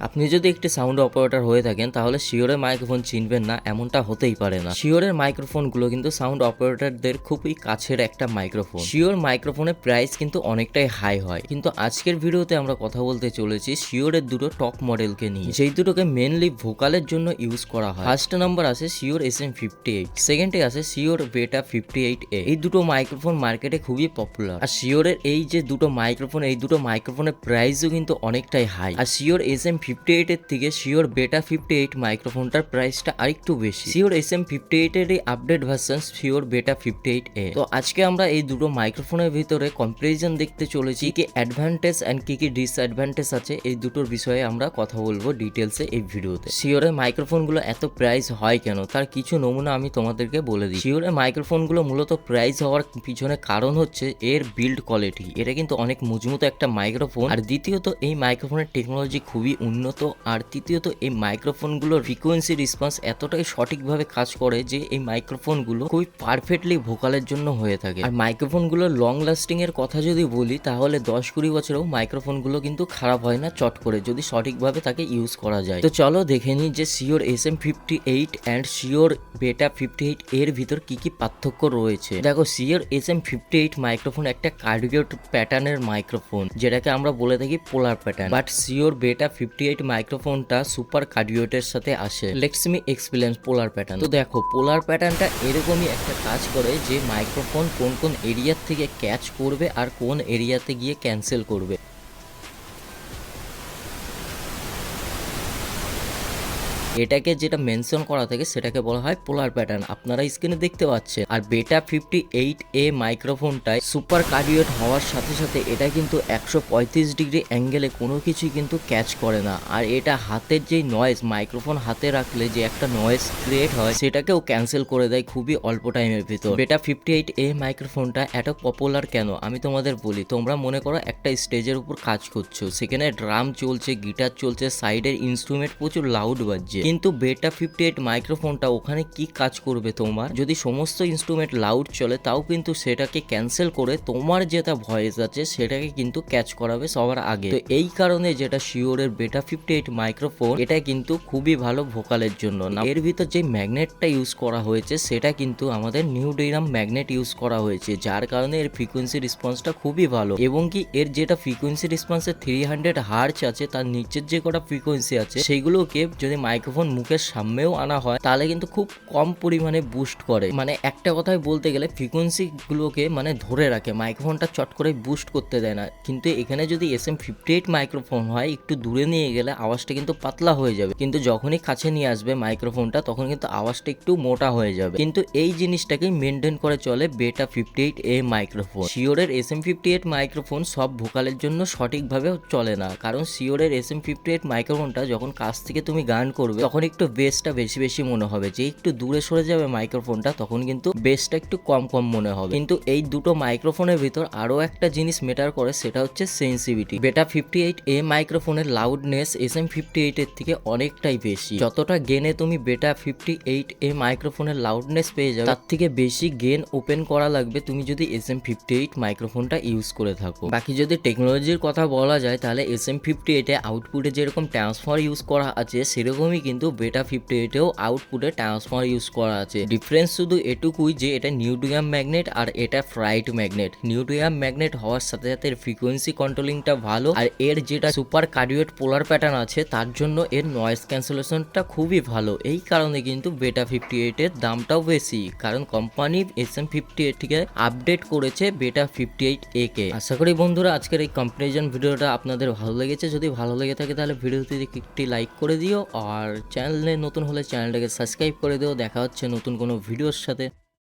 আপনি যদি একটি সাউন্ড অপারেটর হয়ে থাকেন তাহলে শিওরের মাইক্রোফোন চিনবেন না এমনটা হতেই পারে না। শিওরের মাইক্রোফোনগুলো কিন্তু সাউন্ড অপারেটরদের খুবই কাছের একটা মাইক্রোফোন। শিওর মাইক্রোফোনের প্রাইস কিন্তু অনেকটাই হাই হয়, কিন্তু আজকের ভিডিওতে আমরা কথা বলতে চলেছি শিওরের দুটো টপ মডেলকে নিয়ে, যেই দুটোকে মেনলি ভোকালের জন্য ইউজ করা হয়। ফার্স্ট নাম্বার আছে শিওর SM58, সেকেন্ডে আছে শিওর বেটা 58A। এই দুটো মাইক্রোফোন মার্কেটে খুবই পপুলার। আর শিওরের এই যে দুটো মাইক্রোফোন, এই দুটো মাইক্রোফোনের প্রাইসও কিন্তু অনেকটাই হাই। আর শিওর SM58 এর থেকে শিওর বেটা 58 মাইক্রোফোনটার প্রাইসটা আরেকটু বেশি। শিওর SM58 এর এই আপডেট ভার্সন শিওর বেটা 58A। তো আজকে আমরা এই দুটো মাইক্রোফোনের ভিতরে কম্পারিজন দেখতে চলেছি, কি অ্যাডভান্টেজ এন্ড কি কি ডিসঅ্যাডভান্টেজ আছে এই দুটোর বিষয়ে আমরা কথা বলবো ডিটেলসে এই ভিডিওতে। শিওরের মাইক্রোফোনগুলো এত প্রাইস হয় কেন তার কিছু নমুনা আমি তোমাদেরকে বলে দিই। শিওরের মাইক্রোফোনগুলো মূলত প্রাইস হওয়ার পিছনে কারণ হচ্ছে এর বিল্ড কোয়ালিটি। এটা কিন্তু অনেক মজবুত একটা মাইক্রোফোন, আর দ্বিতীয়ত এই মাইক্রোফোনের টেকনোলজি খুবই উন্নত, আর তৃতীয়ত এই মাইক্রোফোনগুলোর ফ্রিকোয়েন্সি রেসপন্স এতটাই সঠিকভাবে কাজ করে যে এই মাইক্রোফোনগুলো খুবই পারফেক্টলি ভোকালের জন্য হয়ে থাকে। আর মাইক্রোফোনগুলোর লং লাস্টিং এর কথা যদি বলি তাহলে 10-20 বছরেও মাইক্রোফোনগুলো কিন্তু খারাপ হয় না চট করে, যদি সঠিকভাবে তাকে ইউজ করা যায়। তো চলো দেখে নিই যে শিওর SM58 অ্যান্ড শিওর বেটা 58 এর ভিতর কি কি পার্থক্য রয়েছে। দেখো, শিওর SM58 মাইক্রোফোন একটা কার্ডিওট প্যাটার্নের মাইক্রোফোন, যেটাকে আমরা বলে থাকি পোলার প্যাটার্ন। বাট শিওর বেটা 58 মাইক্রোফোনটা সুপার কার্ডিওটের সাথে আসে। Let's me explain polar pattern. তো দেখো, পোলার প্যাটার্নটা এরকমই একটা কাজ করে যে মাইক্রোফোন কোন কোন এরিয়ার থেকে ক্যাচ করবে আর কোন এরিয়াতে গিয়ে ক্যান্সেল করবে। এটাকে যেটা মেনশন করা থাকে সেটাকে বলা হয় পোলার প্যাটার্ন, আপনারা স্ক্রিনে দেখতে পাচ্ছেন। আর বেটা 58A মাইক্রোফোনটায় সুপার কার্ডিওট হওয়ার সাথে সাথে এটা কিন্তু 135 ডিগ্রি অ্যাঙ্গেলে কোনো কিছুই কিন্তু ক্যাচ করে না। আর এটা হাতের যেই নয়েজ, মাইক্রোফোন হাতে রাখলে যে একটা নয়েজ ক্রিয়েট হয় সেটাকেও ক্যান্সেল করে দেয় খুবই অল্প টাইমের ভিতর। বেটা 58A মাইক্রোফোনটা এত পপুলার কেন আমি তোমাদের বলি। তোমরা মনে করো একটা স্টেজের উপর কাজ করছো, সেখানে ড্রাম চলছে, গিটার চলছে, সাইডের ইনস্ট্রুমেন্ট প্রচুর লাউড বাজছে, কিন্তু বেটা 58 মাইক্রোফোনটা ওখানে কি কাজ করবে, তোমার যদি সমস্ত ইনস্ট্রুমেন্ট লাউড চলে তাও কিন্তু সেটাকে ক্যান্সেল করে তোমার যেটা ভয়েস আছে সেটাকে কিন্তু ক্যাচ করাবে সবার আগে। তো এই কারণে যেটা শিওরের বেটা 58 মাইক্রোফোন, এটা কিন্তু খুবই ভালো ভোকালের জন্য না। এর ভিতর যে ম্যাগনেটটা ইউজ করা হয়েছে সেটা কিন্তু আমাদের নিউডিরাম ম্যাগনেট ইউজ করা হয়েছে, যার কারণে এর ফ্রিকোয়েন্সি রেসপন্সটা খুবই ভালো। এবং কি এর যেটা ফ্রিকোয়েন্সি রেসপন্সের 300 হার্জ আছে, তার নিচের যে কটা ফ্রিকোয়েন্সি আছে সেইগুলোকে যদি মাইক্রোফোন মুখের সামনেও আনা হয় তাহলে কিন্তু খুব কম পরিমাণে বুস্ট করে। মানে একটা কথায় বলতে গেলে ফ্রিকোয়েন্সি গুলোকে মানে ধরে রাখে, মাইক্রোফোনটা চট করে বুস্ট করতে দেয় না। কিন্তু এখানে যদি SM58 মাইক্রোফোন হয়, একটু দূরে নিয়ে গেলে আওয়াজটা কিন্তু পাতলা হয়ে যাবে, কিন্তু যখনই কাছে নিয়ে আসবে মাইক্রোফোনটা তখন কিন্তু আওয়াজটা একটু মোটা হয়ে যাবে। কিন্তু এই জিনিসটাকেই মেনটেন করে চলে বেটা 58A মাইক্রোফোন। শিওরের SM58 মাইক্রোফোন সব ভোকালের জন্য সঠিকভাবে চলে না, কারণ শিওরের SM58 মাইক্রোফোনটা যখন কাছ থেকে তুমি গান করবে তখন একটু বেসটা বেশি বেশি মনে হবে, যে একটু দূরে সরে যাবে মাইক্রোফোনটা তখন কিন্তু বেসটা একটু কম কম মনে হবে। কিন্তু এই দুটো মাইক্রোফোনের ভিতর আরো একটা জিনিস ম্যাটার করে, সেটা হচ্ছে সেন্সিটিভিটি। বেটা 58A মাইক্রোফোনের লাউডনেস SM58 এর থেকে অনেকটাই বেশি। যতটা গেনে তুমি বেটা 58A মাইক্রোফোনের লাউডনেস পেয়ে যাবে, তার থেকে বেশি গেন ওপেন করা লাগবে তুমি যদি SM58 মাইক্রোফোনটা ইউজ করে থাকো। বাকি যদি টেকনোলজির কথা বলা যায় তাহলে SM58 এ আউটপুটে যেরকম ট্রান্সফার ইউজ করা আছে সেরকমই কিন্তু বেটা 58 এও আউটপুটে ট্রান্সফার ইউজ করা আছে। ডিফারেন্স শুধু এটুকুই যে এটা নিউডিয়াম ম্যাগনেট আর এটা ফ্রাইট ম্যাগনেট। নিউডিয়াম ম্যাগনেট হওয়ার সাথে সাথে এর ফ্রিকোয়েন্সি কন্ট্রোলিংটা ভালো, আর এর যেটা সুপার কার্ডিওট পোলার প্যাটার্ন আছে তার জন্য এর নয়েজ ক্যান্সেলেশনটা খুবই ভালো। এই কারণে কিন্তু বেটা 58 এর দামটাও বেশি, কারণ কোম্পানি SM58 থেকে আপডেট করেছে বেটা 58A কে। আশা করি বন্ধুরা আজকের এই কম্পারিজন ভিডিওটা আপনাদের ভালো লেগেছে। যদি ভালো লেগে থাকে তাহলে ভিডিওতে একটি লাইক করে দিও, আর চ্যানেলে নতুন হলে চ্যানেলটাকে সাবস্ক্রাইব করে দিও। দেখা হচ্ছে নতুন কোনো ভিডিওর সাথে।